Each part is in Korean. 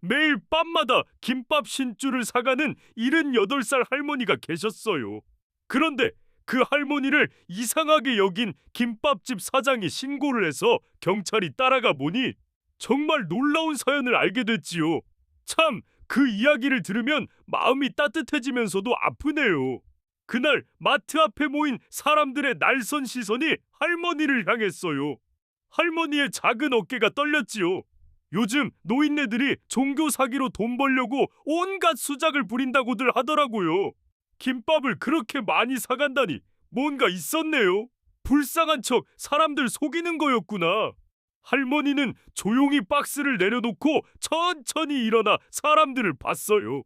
매일 밤마다 김밥 신줄을 사가는 78살 할머니가 계셨어요. 그런데 그 할머니를 이상하게 여긴 김밥집 사장이 신고를 해서 경찰이 따라가 보니 정말 놀라운 사연을 알게 됐지요. 참, 그 이야기를 들으면 마음이 따뜻해지면서도 아프네요. 그날 마트 앞에 모인 사람들의 날선 시선이 할머니를 향했어요. 할머니의 작은 어깨가 떨렸지요. 요즘 노인네들이 종교 사기로 돈 벌려고 온갖 수작을 부린다고들 하더라고요. 김밥을 그렇게 많이 사간다니 뭔가 있었네요. 불쌍한 척 사람들 속이는 거였구나. 할머니는 조용히 박스를 내려놓고 천천히 일어나 사람들을 봤어요.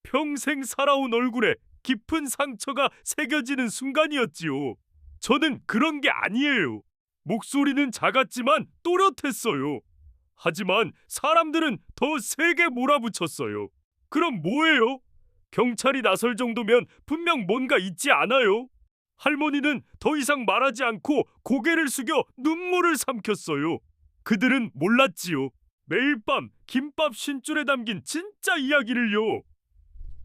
평생 살아온 얼굴에 깊은 상처가 새겨지는 순간이었지요. 저는 그런 게 아니에요. 목소리는 작았지만 또렷했어요. 하지만 사람들은 더 세게 몰아붙였어요. 그럼 뭐예요? 경찰이 나설 정도면 분명 뭔가 있지 않아요? 할머니는 더 이상 말하지 않고 고개를 숙여 눈물을 삼켰어요. 그들은 몰랐지요. 매일 밤 김밥 신줄에 담긴 진짜 이야기를요.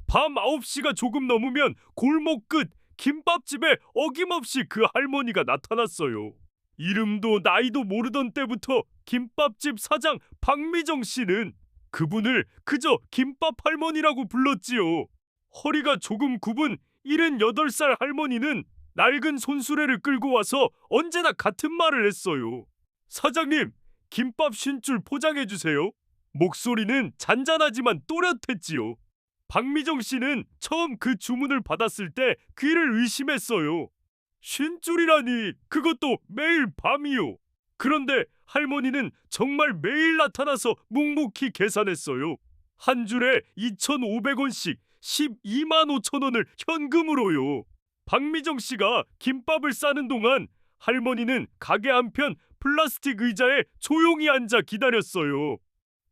밤 9시가 조금 넘으면 골목 끝 김밥집에 어김없이 그 할머니가 나타났어요. 이름도 나이도 모르던 때부터 김밥집 사장 박미정 씨는 그분을 그저 김밥 할머니라고 불렀지요. 허리가 조금 굽은 78살 할머니는 낡은 손수레를 끌고 와서 언제나 같은 말을 했어요. 사장님, 김밥 신줄 포장해 주세요. 목소리는 잔잔하지만 또렷했지요. 박미정 씨는 처음 그 주문을 받았을 때 귀를 의심했어요. 신줄이라니, 그것도 매일 밤이요. 그런데 할머니는 정말 매일 나타나서 묵묵히 계산했어요. 한 줄에 2,500원씩 12만 5천 원을 현금으로요. 박미정 씨가 김밥을 싸는 동안 할머니는 가게 한편 플라스틱 의자에 조용히 앉아 기다렸어요.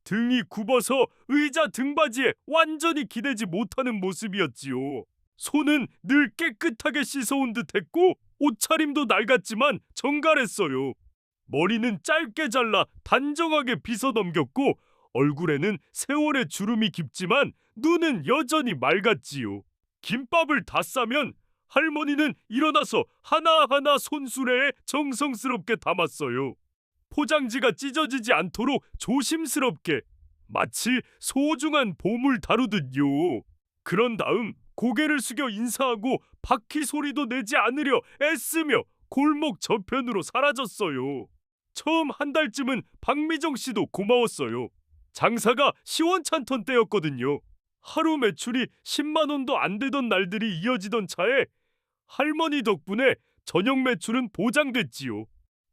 등이 굽어서 의자 등받이에 완전히 기대지 못하는 모습이었지요. 손은 늘 깨끗하게 씻어온 듯했고 옷차림도 낡았지만 정갈했어요. 머리는 짧게 잘라 단정하게 빗어 넘겼고 얼굴에는 세월의 주름이 깊지만 눈은 여전히 맑았지요. 김밥을 다 싸면 할머니는 일어나서 하나하나 손수레에 정성스럽게 담았어요. 포장지가 찢어지지 않도록 조심스럽게, 마치 소중한 보물 다루듯요. 그런 다음 고개를 숙여 인사하고 바퀴 소리도 내지 않으려 애쓰며 골목 저편으로 사라졌어요. 처음 한 달쯤은 박미정 씨도 고마웠어요. 장사가 시원찮던 때였거든요. 하루 매출이 10만 원도 안 되던 날들이 이어지던 차에 할머니 덕분에 저녁 매출은 보장됐지요.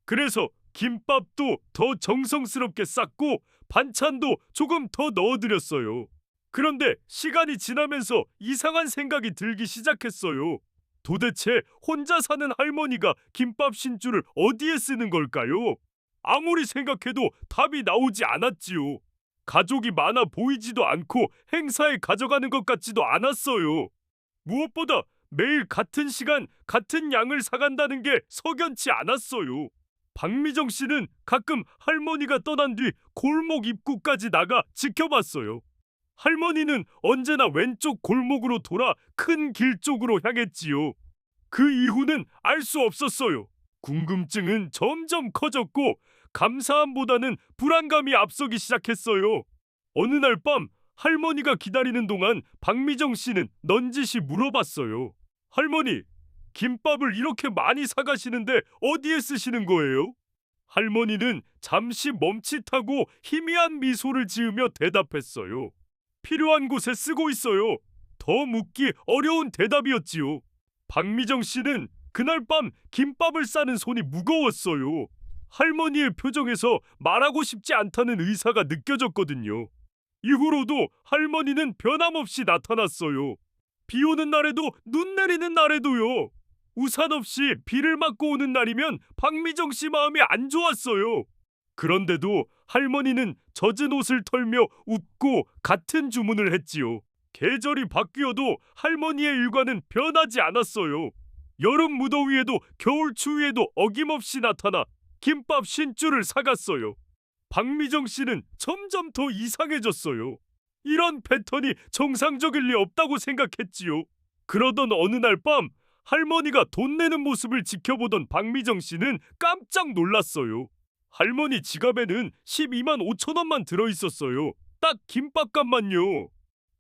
그래서 김밥도 더 정성스럽게 쌌고 반찬도 조금 더 넣어드렸어요. 그런데 시간이 지나면서 이상한 생각이 들기 시작했어요. 도대체 혼자 사는 할머니가 김밥 신줄을 어디에 쓰는 걸까요? 아무리 생각해도 답이 나오지 않았지요. 가족이 많아 보이지도 않고 행사에 가져가는 것 같지도 않았어요. 무엇보다 매일 같은 시간, 같은 양을 사간다는 게 석연치 않았어요. 박미정 씨는 가끔 할머니가 떠난 뒤 골목 입구까지 나가 지켜봤어요. 할머니는 언제나 왼쪽 골목으로 돌아 큰 길 쪽으로 향했지요. 그 이후는 알 수 없었어요. 궁금증은 점점 커졌고 감사함보다는 불안감이 앞서기 시작했어요. 어느 날 밤 할머니가 기다리는 동안 박미정 씨는 넌지시 물어봤어요. 할머니, 김밥을 이렇게 많이 사가시는데 어디에 쓰시는 거예요? 할머니는 잠시 멈칫하고 희미한 미소를 지으며 대답했어요. 필요한 곳에 쓰고 있어요. 더 묻기 어려운 대답이었지요. 박미정 씨는 그날 밤 김밥을 싸는 손이 무거웠어요. 할머니의 표정에서 말하고 싶지 않다는 의사가 느껴졌거든요. 이후로도 할머니는 변함없이 나타났어요. 비 오는 날에도 눈 내리는 날에도요. 우산 없이 비를 맞고 오는 날이면 박미정 씨 마음이 안 좋았어요. 그런데도 할머니는 젖은 옷을 털며 웃고 같은 주문을 했지요. 계절이 바뀌어도 할머니의 일과는 변하지 않았어요. 여름 무더위에도 겨울 추위에도 어김없이 나타나 김밥 신줄을 사갔어요. 박미정 씨는 점점 더 이상해졌어요. 이런 패턴이 정상적일 리 없다고 생각했지요. 그러던 어느 날 밤 할머니가 돈 내는 모습을 지켜보던 박미정 씨는 깜짝 놀랐어요. 할머니 지갑에는 12만 5천 원만 들어있었어요. 딱 김밥값만요.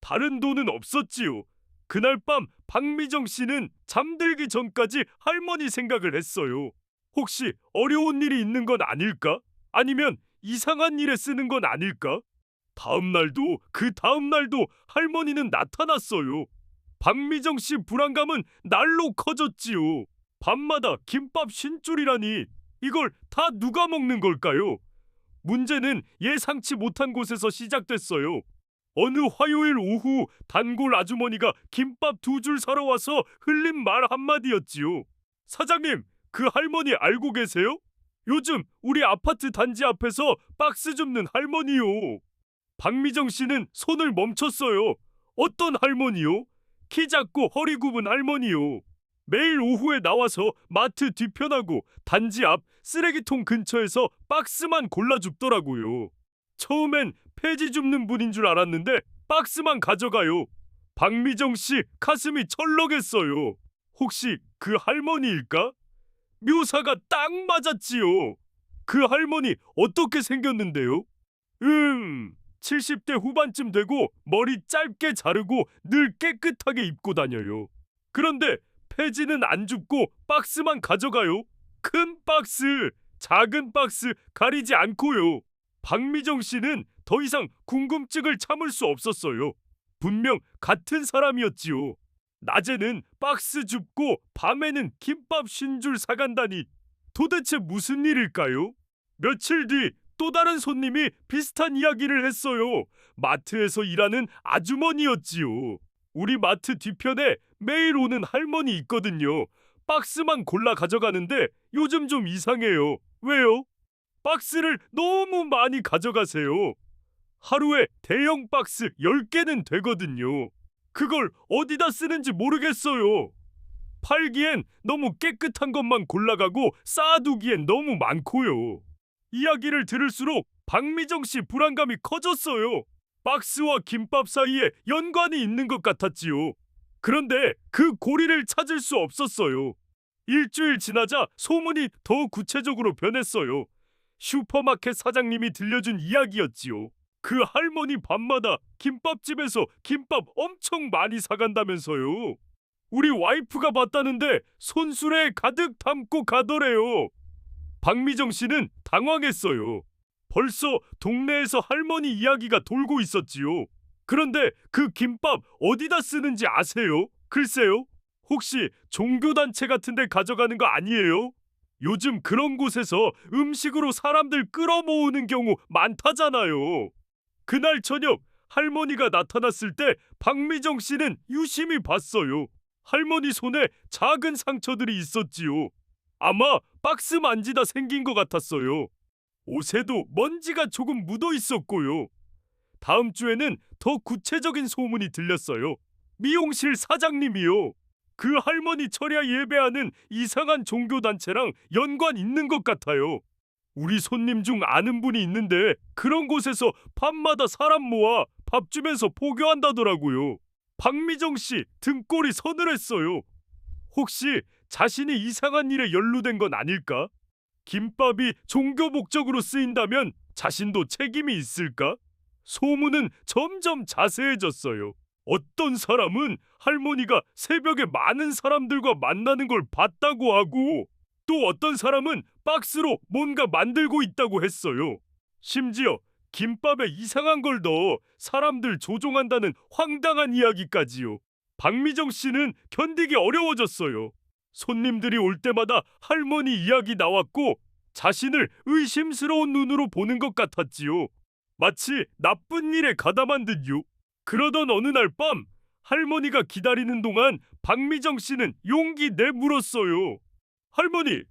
다른 돈은 없었지요. 그날 밤 박미정 씨는 잠들기 전까지 할머니 생각을 했어요. 혹시 어려운 일이 있는 건 아닐까? 아니면 이상한 일에 쓰는 건 아닐까? 다음 날도 그 다음 날도 할머니는 나타났어요. 박미정 씨 불안감은 날로 커졌지요. 밤마다 김밥 신줄이라니 이걸 다 누가 먹는 걸까요? 문제는 예상치 못한 곳에서 시작됐어요. 어느 화요일 오후 단골 아주머니가 김밥 2줄 사러 와서 흘린 말 한마디였지요. 사장님, 그 할머니 알고 계세요? 요즘 우리 아파트 단지 앞에서 박스 줍는 할머니요. 박미정 씨는 손을 멈췄어요. 어떤 할머니요? 키 작고 허리 굽은 할머니요. 매일 오후에 나와서 마트 뒤편하고 단지 앞 쓰레기통 근처에서 박스만 골라 줍더라고요. 처음엔 폐지 줍는 분인 줄 알았는데 박스만 가져가요. 박미정 씨 가슴이 철렁했어요. 혹시 그 할머니일까? 묘사가 딱 맞았지요. 그 할머니 어떻게 생겼는데요? 70대 후반쯤 되고 머리 짧게 자르고 늘 깨끗하게 입고 다녀요. 그런데 폐지는 안 줍고 박스만 가져가요. 큰 박스, 작은 박스 가리지 않고요. 박미정 씨는 더 이상 궁금증을 참을 수 없었어요. 분명 같은 사람이었지요. 낮에는 박스 줍고 밤에는 김밥 50줄 사간다니 도대체 무슨 일일까요? 며칠 뒤 또 다른 손님이 비슷한 이야기를 했어요. 마트에서 일하는 아주머니였지요. 우리 마트 뒤편에 매일 오는 할머니 있거든요. 박스만 골라 가져가는데 요즘 좀 이상해요. 왜요? 박스를 너무 많이 가져가세요. 하루에 대형 박스 10개는 되거든요. 그걸 어디다 쓰는지 모르겠어요. 팔기엔 너무 깨끗한 것만 골라가고 쌓아두기엔 너무 많고요. 이야기를 들을수록 박미정 씨 불안감이 커졌어요. 박스와 김밥 사이에 연관이 있는 것 같았지요. 그런데 그 고리를 찾을 수 없었어요. 일주일 지나자 소문이 더 구체적으로 변했어요. 슈퍼마켓 사장님이 들려준 이야기였지요. 그 할머니 밤마다 김밥집에서 김밥 엄청 많이 사간다면서요. 우리 와이프가 봤다는데 손수레에 가득 담고 가더래요. 박미정 씨는 당황했어요. 벌써 동네에서 할머니 이야기가 돌고 있었지요. 그런데 그 김밥 어디다 쓰는지 아세요? 글쎄요. 혹시 종교단체 같은 데 가져가는 거 아니에요? 요즘 그런 곳에서 음식으로 사람들 끌어모으는 경우 많다잖아요. 그날 저녁 할머니가 나타났을 때 박미정 씨는 유심히 봤어요. 할머니 손에 작은 상처들이 있었지요. 아마 박스 만지다 생긴 것 같았어요. 옷에도 먼지가 조금 묻어 있었고요. 다음 주에는 더 구체적인 소문이 들렸어요. 미용실 사장님이요. 그 할머니 철야 예배하는 이상한 종교단체랑 연관 있는 것 같아요. 우리 손님 중 아는 분이 있는데 그런 곳에서 밤마다 사람 모아 밥 주면서 포교한다더라고요. 박미정 씨 등골이 서늘했어요. 혹시 자신이 이상한 일에 연루된 건 아닐까? 김밥이 종교 목적으로 쓰인다면 자신도 책임이 있을까? 소문은 점점 자세해졌어요. 어떤 사람은 할머니가 새벽에 많은 사람들과 만나는 걸 봤다고 하고 또 어떤 사람은 박스로 뭔가 만들고 있다고 했어요. 심지어 김밥에 이상한 걸 넣어 사람들 조종한다는 황당한 이야기까지요. 박미정 씨는 견디기 어려워졌어요. 손님들이 올 때마다 할머니 이야기 나왔고 자신을 의심스러운 눈으로 보는 것 같았지요. 마치 나쁜 일에 가담한 듯요. 그러던 어느 날 밤 할머니가 기다리는 동안 박미정 씨는 용기 내 물었어요. 할머니,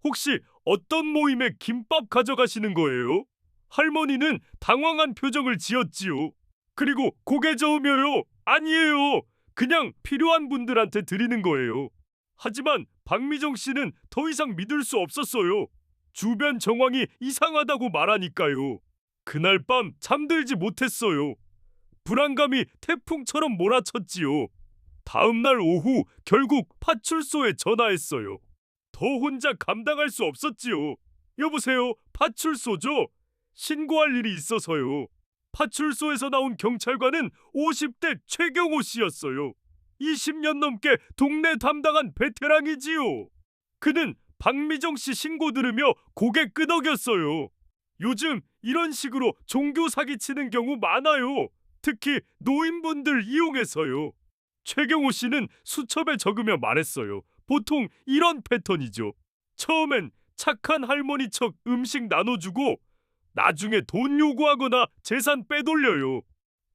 혹시 어떤 모임에 김밥 가져가시는 거예요? 할머니는 당황한 표정을 지었지요. 그리고 고개 저으며요. 아니에요. 그냥 필요한 분들한테 드리는 거예요. 하지만 박미정 씨는 더 이상 믿을 수 없었어요. 주변 정황이 이상하다고 말하니까요. 그날 밤 잠들지 못했어요. 불안감이 태풍처럼 몰아쳤지요. 다음 날 오후 결국 파출소에 전화했어요. 더 혼자 감당할 수 없었지요. 여보세요, 파출소죠? 신고할 일이 있어서요. 파출소에서 나온 경찰관은 50대 최경호 씨였어요. 20년 넘게 동네 담당한 베테랑이지요. 그는 박미정 씨 신고 들으며 고개 끄덕였어요. 요즘 이런 식으로 종교 사기치는 경우 많아요. 특히 노인분들 이용해서요. 최경호 씨는 수첩에 적으며 말했어요. 보통 이런 패턴이죠. 처음엔 착한 할머니 척 음식 나눠주고 나중에 돈 요구하거나 재산 빼돌려요.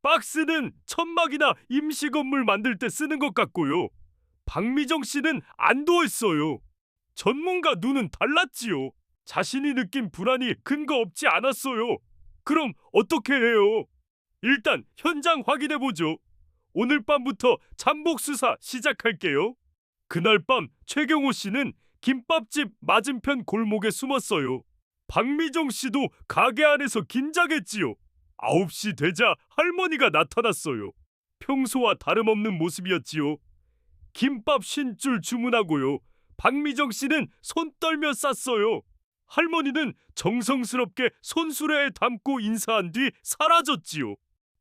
박스는 천막이나 임시 건물 만들 때 쓰는 것 같고요. 박미정 씨는 안도했어요. 전문가 눈은 달랐지요. 자신이 느낀 불안이 근거 없지 않았어요. 그럼 어떻게 해요? 일단 현장 확인해 보죠. 오늘 밤부터 잠복 수사 시작할게요. 그날 밤 최경호 씨는 김밥집 맞은편 골목에 숨었어요. 박미정 씨도 가게 안에서 긴장했지요. 9시 되자 할머니가 나타났어요. 평소와 다름없는 모습이었지요. 김밥 50줄 주문하고요. 박미정 씨는 손 떨며 쌌어요. 할머니는 정성스럽게 손수레에 담고 인사한 뒤 사라졌지요.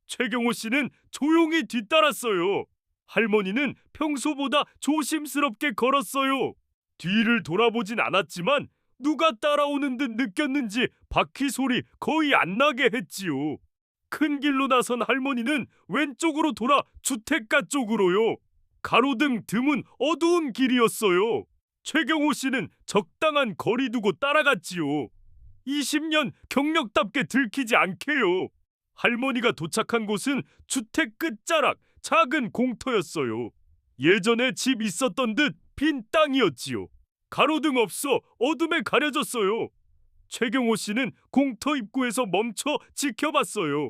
최경호 씨는 조용히 뒤따랐어요. 할머니는 평소보다 조심스럽게 걸었어요. 뒤를 돌아보진 않았지만 누가 따라오는 듯 느꼈는지 바퀴 소리 거의 안 나게 했지요. 큰 길로 나선 할머니는 왼쪽으로 돌아 주택가 쪽으로요. 가로등 드문 어두운 길이었어요. 최경호 씨는 적당한 거리 두고 따라갔지요. 20년 경력답게 들키지 않게요. 할머니가 도착한 곳은 주택 끝자락 작은 공터였어요. 예전에 집 있었던 듯 빈 땅이었지요. 가로등 없어 어둠에 가려졌어요. 최경호 씨는 공터 입구에서 멈춰 지켜봤어요.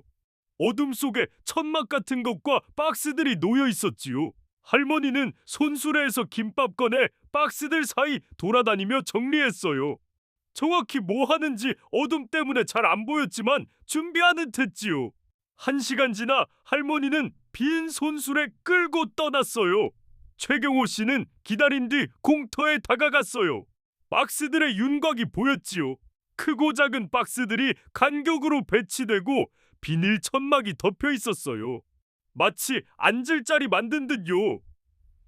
어둠 속에 천막 같은 것과 박스들이 놓여 있었지요. 할머니는 손수레에서 김밥 꺼내 박스들 사이 돌아다니며 정리했어요. 정확히 뭐 하는지 어둠 때문에 잘 안 보였지만 준비하는 듯지요. 1시간 지나 할머니는 빈 손수레 끌고 떠났어요. 최경호 씨는 기다린 뒤 공터에 다가갔어요. 박스들의 윤곽이 보였지요. 크고 작은 박스들이 간격으로 배치되고 비닐 천막이 덮여 있었어요. 마치 앉을 자리 만든 듯요.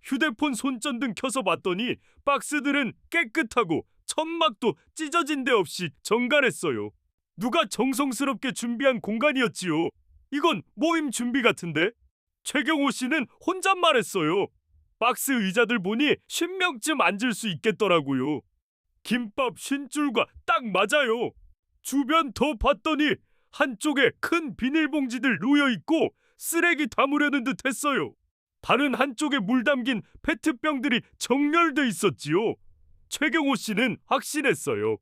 휴대폰 손전등 켜서 봤더니 박스들은 깨끗하고 천막도 찢어진 데 없이 정갈했어요. 누가 정성스럽게 준비한 공간이었지요. 이건 모임 준비 같은데? 최경호 씨는 혼잣말했어요. 박스 의자들 보니 50명쯤 앉을 수 있겠더라고요. 김밥 50줄과 딱 맞아요. 주변 더 봤더니 한쪽에 큰 비닐봉지들 놓여 있고 쓰레기 담으려는 듯 했어요. 다른 한쪽에 물 담긴 페트병들이 정렬돼 있었지요. 최경호 씨는 확신했어요.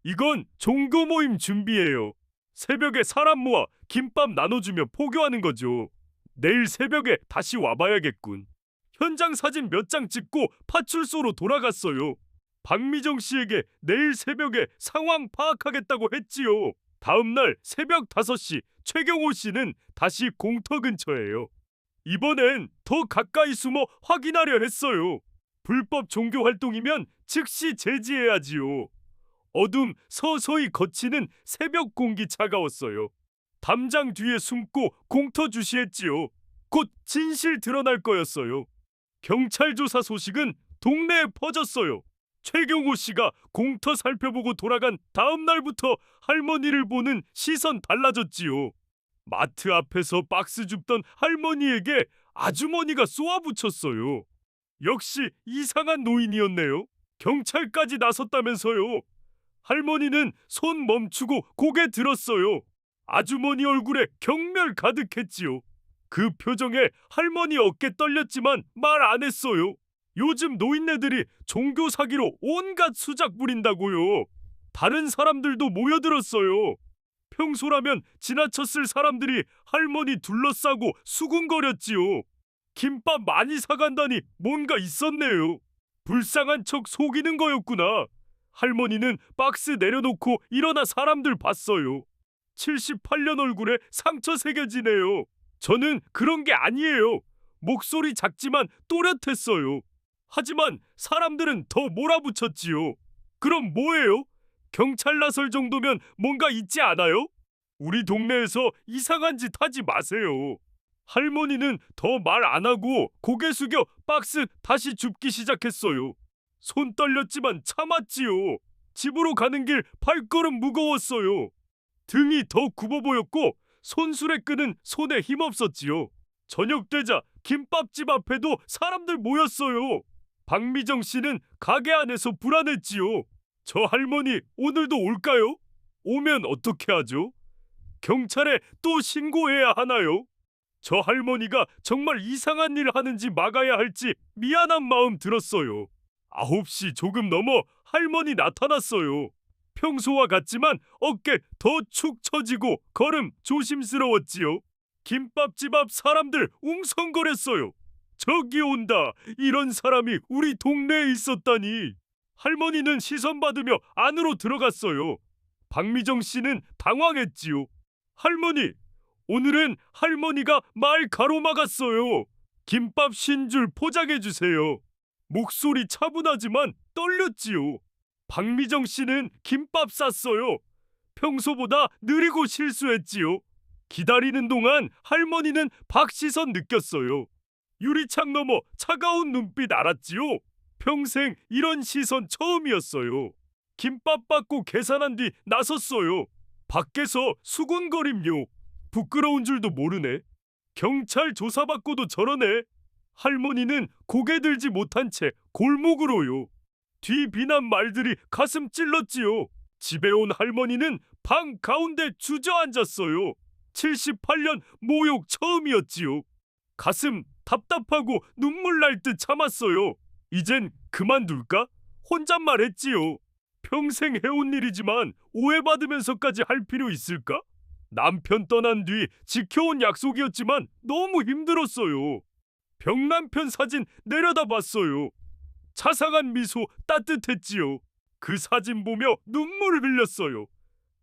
이건 종교 모임 준비예요. 새벽에 사람 모아 김밥 나눠주며 포교하는 거죠. 내일 새벽에 다시 와봐야겠군. 현장 사진 몇 장 찍고 파출소로 돌아갔어요. 박미정 씨에게 내일 새벽에 상황 파악하겠다고 했지요. 다음 날 새벽 5시 최경호 씨는 다시 공터 근처에요. 이번엔 더 가까이 숨어 확인하려 했어요. 불법 종교 활동이면 즉시 제지해야지요. 어둠 서서히 걷히는 새벽 공기 차가웠어요. 담장 뒤에 숨고 공터 주시했지요. 곧 진실 드러날 거였어요. 경찰 조사 소식은 동네에 퍼졌어요. 최경호 씨가 공터 살펴보고 돌아간 다음 날부터 할머니를 보는 시선 달라졌지요. 마트 앞에서 박스 줍던 할머니에게 아주머니가 쏘아붙였어요. 역시 이상한 노인이었네요. 경찰까지 나섰다면서요. 할머니는 손 멈추고 고개 들었어요. 아주머니 얼굴에 경멸 가득했지요. 그 표정에 할머니 어깨 떨렸지만 말 안 했어요. 요즘 노인네들이 종교 사기로 온갖 수작 부린다고요. 다른 사람들도 모여들었어요. 평소라면 지나쳤을 사람들이 할머니 둘러싸고 수군거렸지요. 김밥 많이 사간다니 뭔가 있었네요. 불쌍한 척 속이는 거였구나. 할머니는 박스 내려놓고 일어나 사람들 봤어요. 78년 얼굴에 상처 새겨지네요. 저는 그런 게 아니에요. 목소리 작지만 또렷했어요. 하지만 사람들은 더 몰아붙였지요. 그럼 뭐예요? 경찰 나설 정도면 뭔가 있지 않아요? 우리 동네에서 이상한 짓 하지 마세요. 할머니는 더 말 안 하고 고개 숙여 박스 다시 줍기 시작했어요. 손 떨렸지만 참았지요. 집으로 가는 길 발걸음 무거웠어요. 등이 더 굽어 보였고 손수레 끄는 손에 힘없었지요. 저녁 되자 김밥집 앞에도 사람들 모였어요. 박미정 씨는 가게 안에서 불안했지요. 저 할머니 오늘도 올까요? 오면 어떻게 하죠? 경찰에 또 신고해야 하나요? 저 할머니가 정말 이상한 일 하는지 막아야 할지 미안한 마음 들었어요. 9시 조금 넘어 할머니 나타났어요. 평소와 같지만 어깨 더 축 처지고 걸음 조심스러웠지요. 김밥집 앞 사람들 웅성거렸어요. 저기 온다. 이런 사람이 우리 동네에 있었다니. 할머니는 시선 받으며 안으로 들어갔어요. 박미정 씨는 당황했지요. 할머니, 오늘은 할머니가 말 가로막았어요. 김밥 신줄 포장해 주세요. 목소리 차분하지만 떨렸지요. 박미정 씨는 김밥 쌌어요. 평소보다 느리고 실수했지요. 기다리는 동안 할머니는 박시선 느꼈어요. 유리창 너머 차가운 눈빛 알았지요. 평생 이런 시선 처음이었어요. 김밥 받고 계산한 뒤 나섰어요. 밖에서 수군거림요. 부끄러운 줄도 모르네. 경찰 조사받고도 저러네. 할머니는 고개 들지 못한 채 골목으로요. 뒤 비난 말들이 가슴 찔렀지요. 집에 온 할머니는 방 가운데 주저앉았어요. 78년 모욕 처음이었지요. 가슴 답답하고 눈물 날 듯 참았어요. 이젠 그만둘까? 혼잣말 했지요. 평생 해온 일이지만 오해받으면서까지 할 필요 있을까? 남편 떠난 뒤 지켜온 약속이었지만 너무 힘들었어요. 병남편 사진 내려다 봤어요. 자상한 미소 따뜻했지요. 그 사진 보며 눈물을 흘렸어요.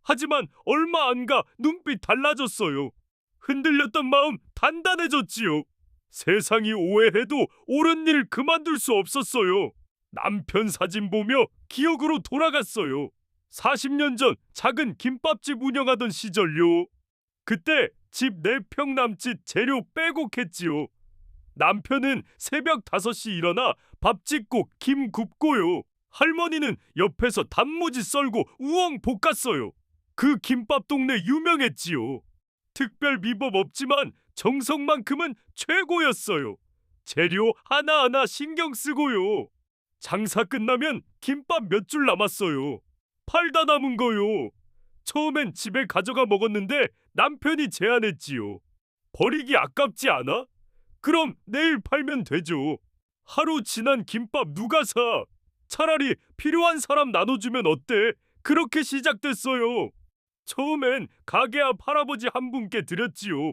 하지만 얼마 안 가 눈빛 달라졌어요. 흔들렸던 마음 단단해졌지요. 세상이 오해해도 옳은 일 그만둘 수 없었어요. 남편 사진 보며 기억으로 돌아갔어요. 40년 전 작은 김밥집 운영하던 시절요. 그때 집 4평 남짓 재료 빼곡했지요. 남편은 새벽 5시 일어나 밥 짓고 김 굽고요. 할머니는 옆에서 단무지 썰고 우엉 볶았어요. 그 김밥 동네 유명했지요. 특별 비법 없지만 정성만큼은 최고였어요. 재료 하나하나 신경 쓰고요. 장사 끝나면 김밥 몇 줄 남았어요. 팔다 남은 거요. 처음엔 집에 가져가 먹었는데 남편이 제안했지요. 버리기 아깝지 않아? 그럼 내일 팔면 되죠. 하루 지난 김밥 누가 사? 차라리 필요한 사람 나눠주면 어때? 그렇게 시작됐어요. 처음엔 가게 앞 할아버지 한 분께 드렸지요.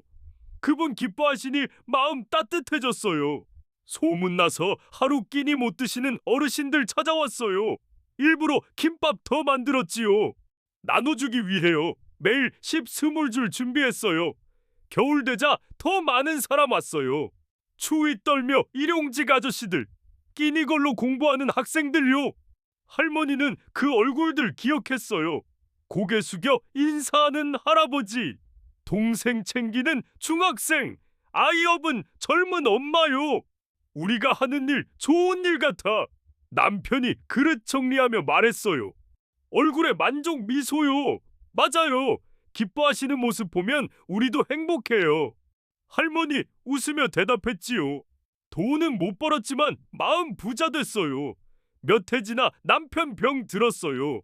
그분 기뻐하시니 마음 따뜻해졌어요. 소문나서 하루 끼니 못 드시는 어르신들 찾아왔어요. 일부러 김밥 더 만들었지요. 나눠주기 위해요. 매일 20줄 준비했어요. 겨울 되자 더 많은 사람 왔어요. 추위 떨며 일용직 아저씨들, 끼니 걸로 공부하는 학생들요. 할머니는 그 얼굴들 기억했어요. 고개 숙여 인사하는 할아버지, 동생 챙기는 중학생, 아이 업은 젊은 엄마요. 우리가 하는 일 좋은 일 같아. 남편이 그릇 정리하며 말했어요. 얼굴에 만족 미소요. 맞아요. 기뻐하시는 모습 보면 우리도 행복해요. 할머니 웃으며 대답했지요. 돈은 못 벌었지만 마음 부자 됐어요. 몇 해 지나 남편 병 들었어요.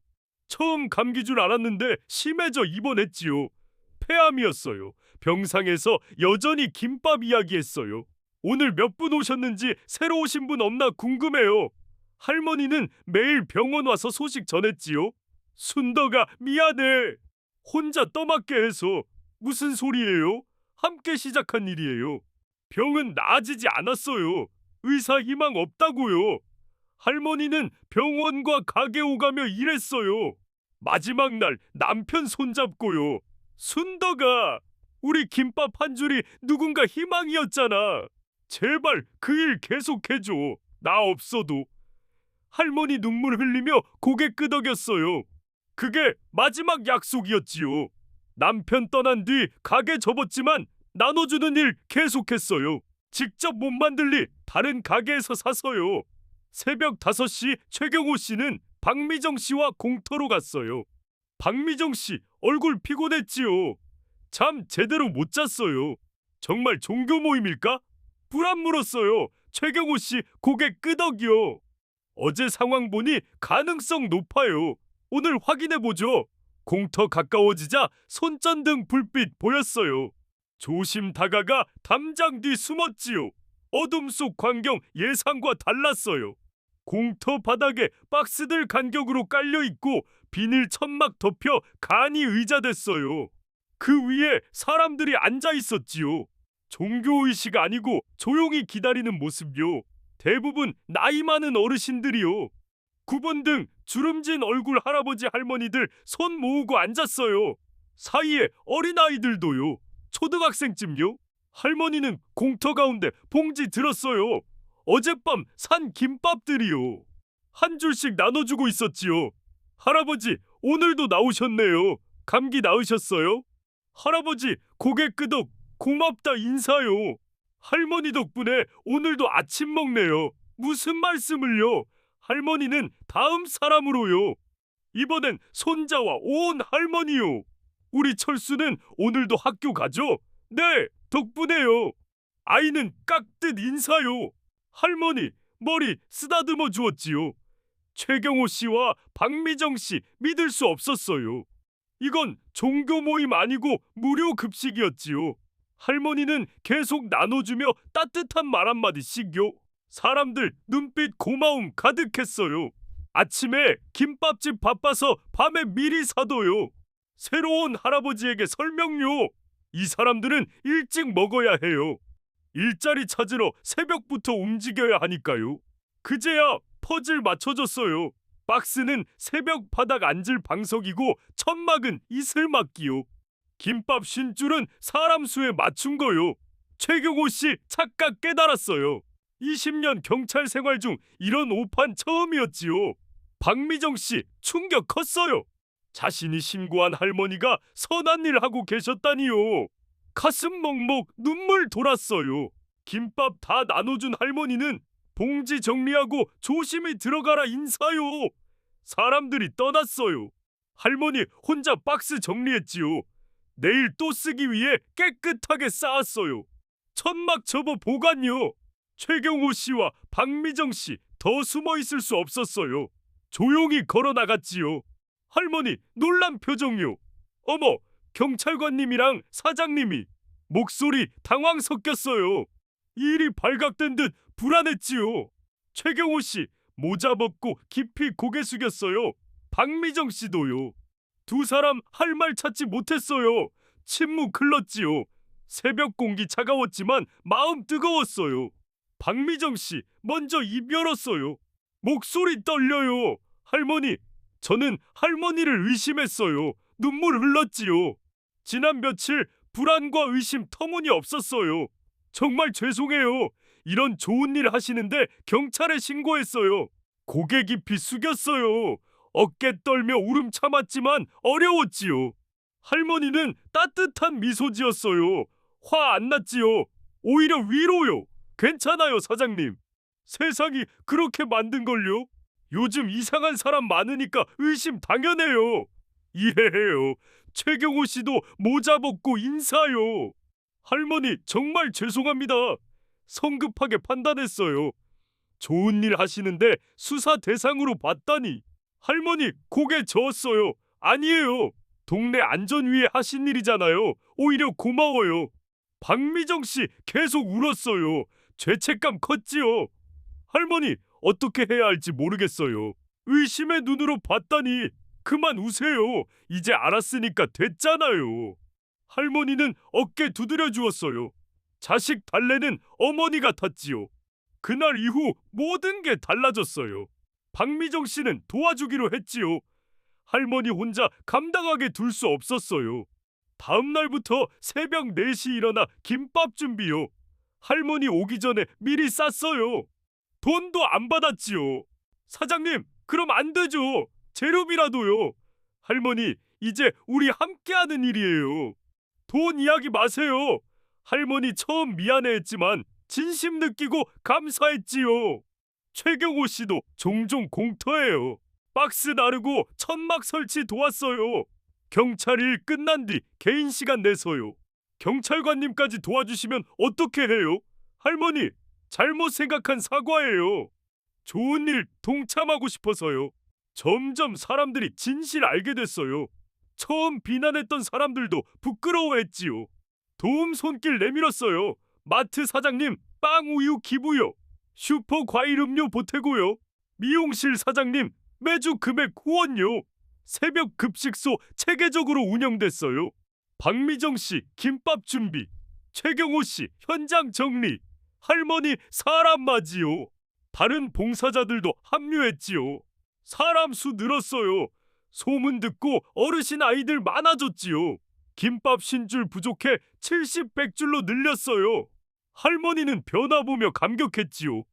처음 감기 줄 알았는데 심해져 입원했지요. 폐암이었어요. 병상에서 여전히 김밥 이야기했어요. 오늘 몇 분 오셨는지 새로 오신 분 없나 궁금해요. 할머니는 매일 병원 와서 소식 전했지요. 순덕아 미안해. 혼자 떠맡게 해서. 무슨 소리예요? 함께 시작한 일이에요. 병은 나아지지 않았어요. 의사 희망 없다고요. 할머니는 병원과 가게 오가며 일했어요. 마지막 날 남편 손잡고요. 순덕아, 우리 김밥 한 줄이 누군가 희망이었잖아. 제발 그 일 계속해줘. 나 없어도. 할머니 눈물 흘리며 고개 끄덕였어요. 그게 마지막 약속이었지요. 남편 떠난 뒤 가게 접었지만 나눠주는 일 계속했어요. 직접 못 만들리 다른 가게에서 사서요. 새벽 5시 최경호 씨는 박미정 씨와 공터로 갔어요. 박미정 씨 얼굴 피곤했지요. 잠 제대로 못 잤어요. 정말 종교 모임일까? 불안 물었어요. 최경호 씨 고개 끄덕이요. 어제 상황 보니 가능성 높아요. 오늘 확인해 보죠. 공터 가까워지자 손전등 불빛 보였어요. 조심 다가가 담장 뒤 숨었지요. 어둠 속 광경 예상과 달랐어요. 공터 바닥에 박스들 간격으로 깔려 있고 비닐 천막 덮여 간이 의자됐어요. 그 위에 사람들이 앉아 있었지요. 종교의식 아니고 조용히 기다리는 모습요. 대부분 나이 많은 어르신들이요. 구번등 주름진 얼굴 할아버지 할머니들 손 모으고 앉았어요. 사이에 어린아이들도요. 초등학생쯤요. 할머니는 공터 가운데 봉지 들었어요. 어젯밤 산 김밥들이요. 한 줄씩 나눠주고 있었지요. 할아버지 오늘도 나오셨네요. 감기 나으셨어요? 할아버지 고개 끄덕 고맙다 인사요. 할머니 덕분에 오늘도 아침 먹네요. 무슨 말씀을요? 할머니는 다음 사람으로요. 이번엔 손자와 온 할머니요. 우리 철수는 오늘도 학교 가죠? 네, 덕분에요. 아이는 깍듯 인사요. 할머니 머리 쓰다듬어 주었지요. 최경호 씨와 박미정 씨 믿을 수 없었어요. 이건 종교 모임 아니고 무료 급식이었지요. 할머니는 계속 나눠주며 따뜻한 말 한마디씩요. 사람들 눈빛 고마움 가득했어요. 아침에 김밥집 바빠서 밤에 미리 사둬요. 새로운 할아버지에게 설명요. 이 사람들은 일찍 먹어야 해요. 일자리 찾으러 새벽부터 움직여야 하니까요. 그제야 퍼즐 맞춰졌어요. 박스는 새벽 바닥 앉을 방석이고 천막은 이슬막기요. 김밥 쉰줄은 사람 수에 맞춘 거요. 최경호 씨 착각 깨달았어요. 20년 경찰 생활 중 이런 오판 처음이었지요. 박미정 씨 충격 컸어요. 자신이 신고한 할머니가 선한 일 하고 계셨다니요. 가슴 먹먹 눈물 돌았어요. 김밥 다 나눠준 할머니는 봉지 정리하고 조심히 들어가라 인사요. 사람들이 떠났어요. 할머니 혼자 박스 정리했지요. 내일 또 쓰기 위해 깨끗하게 쌓았어요. 천막 접어 보관요. 최경호 씨와 박미정 씨 더 숨어 있을 수 없었어요. 조용히 걸어 나갔지요. 할머니 놀란 표정요. 어머, 경찰관님이랑 사장님이. 목소리 당황 섞였어요. 일이 발각된 듯 불안했지요. 최경호 씨 모자 벗고 깊이 고개 숙였어요. 박미정 씨도요. 두 사람 할 말 찾지 못했어요. 침묵 흘렀지요. 새벽 공기 차가웠지만 마음 뜨거웠어요. 박미정 씨 먼저 입 열었어요. 목소리 떨려요. 할머니, 저는 할머니를 의심했어요. 눈물 흘렀지요. 지난 며칠 불안과 의심 터무니없었어요. 정말 죄송해요. 이런 좋은 일 하시는데 경찰에 신고했어요. 고개 깊이 숙였어요. 어깨 떨며 울음 참았지만 어려웠지요. 할머니는 따뜻한 미소 지었어요. 화 안 났지요. 오히려 위로요. 괜찮아요, 사장님. 세상이 그렇게 만든걸요. 요즘 이상한 사람 많으니까 의심 당연해요. 이해해요. 최경호 씨도 모자 벗고 인사요. 할머니 정말 죄송합니다. 성급하게 판단했어요. 좋은 일 하시는데 수사 대상으로 봤다니. 할머니 고개 저었어요. 아니에요. 동네 안전위에 하신 일이잖아요. 오히려 고마워요. 박미정 씨 계속 울었어요. 죄책감 컸지요. 할머니 어떻게 해야 할지 모르겠어요. 의심의 눈으로 봤다니. 그만 우세요. 이제 알았으니까 됐잖아요. 할머니는 어깨 두드려 주었어요. 자식 달래는 어머니 같았지요. 그날 이후 모든 게 달라졌어요. 박미정 씨는 도와주기로 했지요. 할머니 혼자 감당하게 둘 수 없었어요. 다음 날부터 새벽 4시 일어나 김밥 준비요. 할머니 오기 전에 미리 쌌어요. 돈도 안 받았지요. 사장님, 그럼 안 되죠. 재료비라도요. 할머니, 이제 우리 함께하는 일이에요. 돈 이야기 마세요. 할머니 처음 미안해했지만 진심 느끼고 감사했지요. 최경호 씨도 종종 공터해요. 박스 나르고 천막 설치 도왔어요. 경찰 일 끝난 뒤 개인 시간 내서요. 경찰관님까지 도와주시면 어떻게 해요? 할머니, 잘못 생각한 사과예요. 좋은 일 동참하고 싶어서요. 점점 사람들이 진실 알게 됐어요. 처음 비난했던 사람들도 부끄러워했지요. 도움 손길 내밀었어요. 마트 사장님, 빵 우유 기부요. 슈퍼 과일 음료 보태고요. 미용실 사장님, 매주 금액 후원요. 새벽 급식소 체계적으로 운영됐어요. 박미정 씨 김밥 준비, 최경호 씨 현장 정리, 할머니 사람 맞이요. 다른 봉사자들도 합류했지요. 사람 수 늘었어요. 소문 듣고 어르신 아이들 많아졌지요. 김밥 신줄 부족해 70, 100줄로 늘렸어요. 할머니는 변화 보며 감격했지요.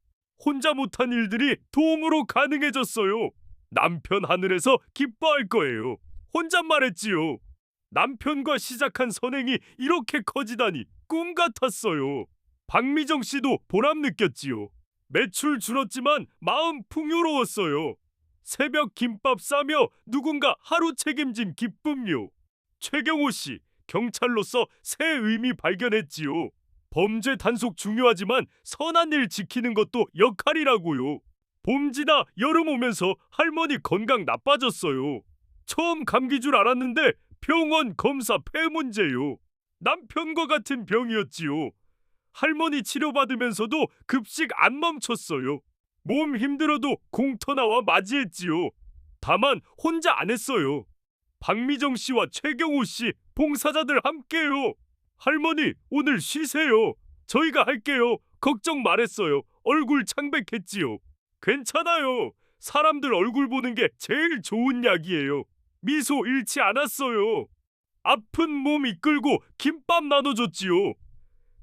혼자 못한 일들이 도움으로 가능해졌어요. 남편 하늘에서 기뻐할 거예요. 혼잣말했지요. 남편과 시작한 선행이 이렇게 커지다니 꿈 같았어요. 박미정 씨도 보람 느꼈지요. 매출 줄었지만 마음 풍요로웠어요. 새벽 김밥 싸며 누군가 하루 책임진 기쁨요. 최경호 씨, 경찰로서 새 의미 발견했지요. 범죄 단속 중요하지만 선한 일 지키는 것도 역할이라고요. 봄 지나 여름 오면서 할머니 건강 나빠졌어요. 처음 감기 줄 알았는데 병원 검사 폐 문제요. 남편과 같은 병이었지요. 할머니 치료받으면서도 급식 안 멈췄어요. 몸 힘들어도 공터 나와 맞이했지요. 다만 혼자 안 했어요. 박미정 씨와 최경호 씨 봉사자들 함께요. 할머니 오늘 쉬세요. 저희가 할게요. 걱정 말했어요. 얼굴 창백했지요. 괜찮아요. 사람들 얼굴 보는 게 제일 좋은 약이에요. 미소 잃지 않았어요. 아픈 몸 이끌고 김밥 나눠줬지요.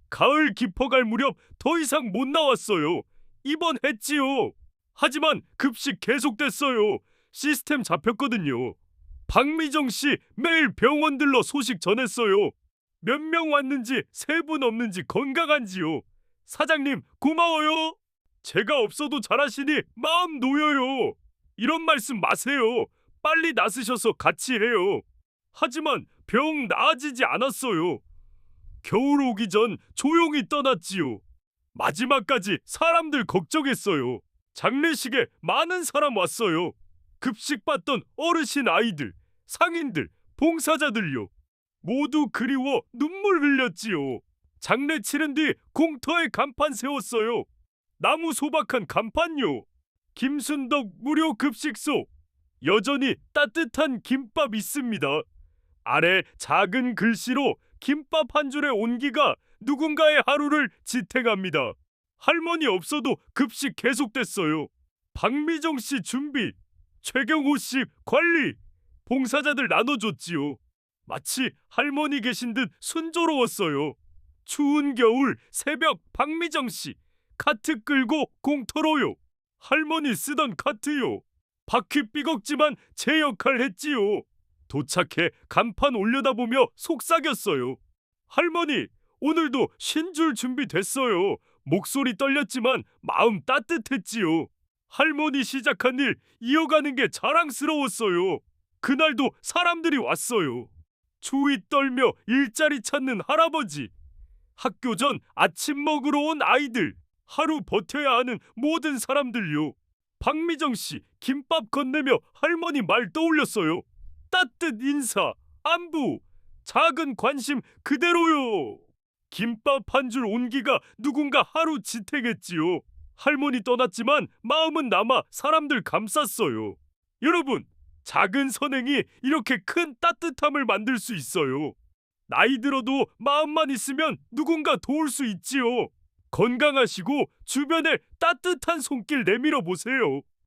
가을 깊어갈 무렵 더 이상 못 나왔어요. 입원했지요. 하지만 급식 계속됐어요. 시스템 잡혔거든요. 박미정 씨 매일 병원 들러 소식 전했어요. 몇 명 왔는지 세분 없는지 건강한지요. 사장님 고마워요. 제가 없어도 잘하시니 마음 놓여요. 이런 말씀 마세요. 빨리 나으셔서 같이 해요. 하지만 병 나아지지 않았어요. 겨울 오기 전 조용히 떠났지요. 마지막까지 사람들 걱정했어요. 장례식에 많은 사람 왔어요. 급식 받던 어르신 아이들, 상인들, 봉사자들요. 모두 그리워 눈물 흘렸지요. 장례 치른 뒤 공터에 간판 세웠어요. 나무 소박한 간판요. 김순덕 무료 급식소. 여전히 따뜻한 김밥 있습니다. 아래 작은 글씨로 김밥 한 줄의 온기가 누군가의 하루를 지탱합니다. 할머니 없어도 급식 계속됐어요. 박미정 씨 준비, 최경호 씨 관리, 봉사자들 나눠줬지요. 마치 할머니 계신 듯 순조로웠어요. 추운 겨울 새벽 박미정 씨 카트 끌고 공터로요. 할머니 쓰던 카트요. 바퀴 삐걱지만 제 역할 했지요. 도착해 간판 올려다보며 속삭였어요. 할머니, 오늘도 신줄 준비됐어요. 목소리 떨렸지만 마음 따뜻했지요. 할머니 시작한 일 이어가는 게 자랑스러웠어요. 그날도 사람들이 왔어요. 추위 떨며 일자리 찾는 할아버지, 학교 전 아침 먹으러 온 아이들, 하루 버텨야 하는 모든 사람들요. 박미정 씨 김밥 건네며 할머니 말 떠올렸어요. 따뜻 인사, 안부, 작은 관심 그대로요. 김밥 한 줄 온기가 누군가 하루 지탱했지요. 할머니 떠났지만 마음은 남아 사람들 감쌌어요. 여러분, 작은 선행이 이렇게 큰 따뜻함을 만들 수 있어요. 나이 들어도 마음만 있으면 누군가 도울 수 있지요. 건강하시고 주변에 따뜻한 손길 내밀어 보세요.